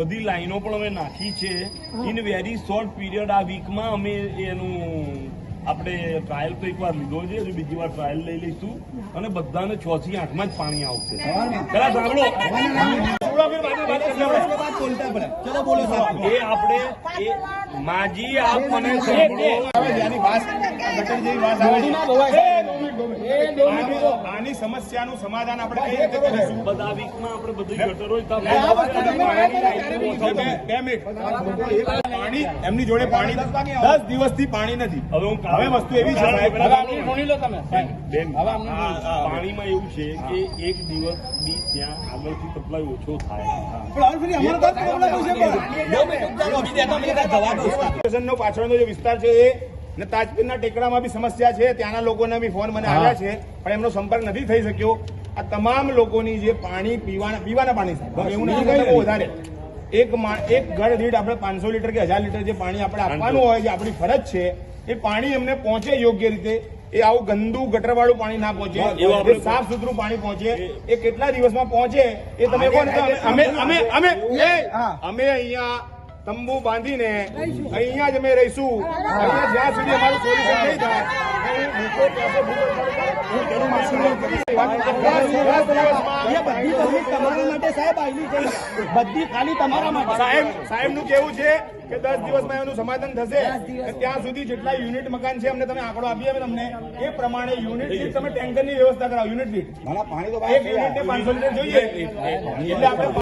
બધી લાઈનો પણ અમે નાખી છે ઇન વેરી શોર્ટ પીરિયડ. આ વીકમાં અમે એનું આપણે ટ્રાયલ તો એકવાર લીધો છે, બીજી વાર ટ્રાયલ લઈ લઈશું અને બધાને 6 થી 8 માં જ પાણી આવશે. પેલા સાંભળો, એ આપણે માજી આપ મને આની સમસ્યાનું સમાધાન આપણે કઈ રીતે કરીશું? બધા વીકમાં આપણે બધી ગટરો 2 મિનિટ પાણી એમની જોડે પાણી 10 દિવસથી પાણી નથી. હવે વસ્તુ એવી છે સાહેબ, પાણીમાં એવું છે કે એક દિવસ બી ત્યાં આગળથી સપ્લાય ઓછો થાય. પાછળનો જે વિસ્તાર છે એ ને તાજપીરના ટેકરામાં બી સમસ્યા છે. ત્યાંના લોકોના બી ફોન મને આવ્યા છે, પણ એમનો સંપર્ક નથી થઈ શક્યો. આ તમામ લોકોની જે પાણી પીવાના પાણી એવું નથી વધારે એક ઘર દીઠ આપણે 500 લીટર કે 1000 લીટર જે પાણી આપણે આપવાનું હોય, જે આપણી ફરજ છે, એ પાણી એમને પહોંચે યોગ્ય રીતે. એ આવું ગંદુ ગટરવાળું પાણી ના પહોંચે, સાફ સુથરું પાણી પહોંચે. એ કેટલા દિવસમાં પહોંચે એ તમે કહો ને. અમે અહીંયા તંબુ બાંધીને અહીંયા જ અમે રહીશું, અહીંયા જ્યાં સુધી અમારું સોલ્યુશન નહીં થાય. સાહેબ નું કેવું છે કે 10 દિવસમાં એનું સમાધાન થશે. ત્યાં સુધી જેટલા યુનિટ મકાન છે અમને તમે આંકડો આપીએ તમને એ પ્રમાણે યુનિટ દીઠ તમે ટેન્કરની વ્યવસ્થા કરાવો. યુનિટ દીઠ પાણી તો 1 યુનિટ ને 500 લીટર જોઈએ એટલે આપણે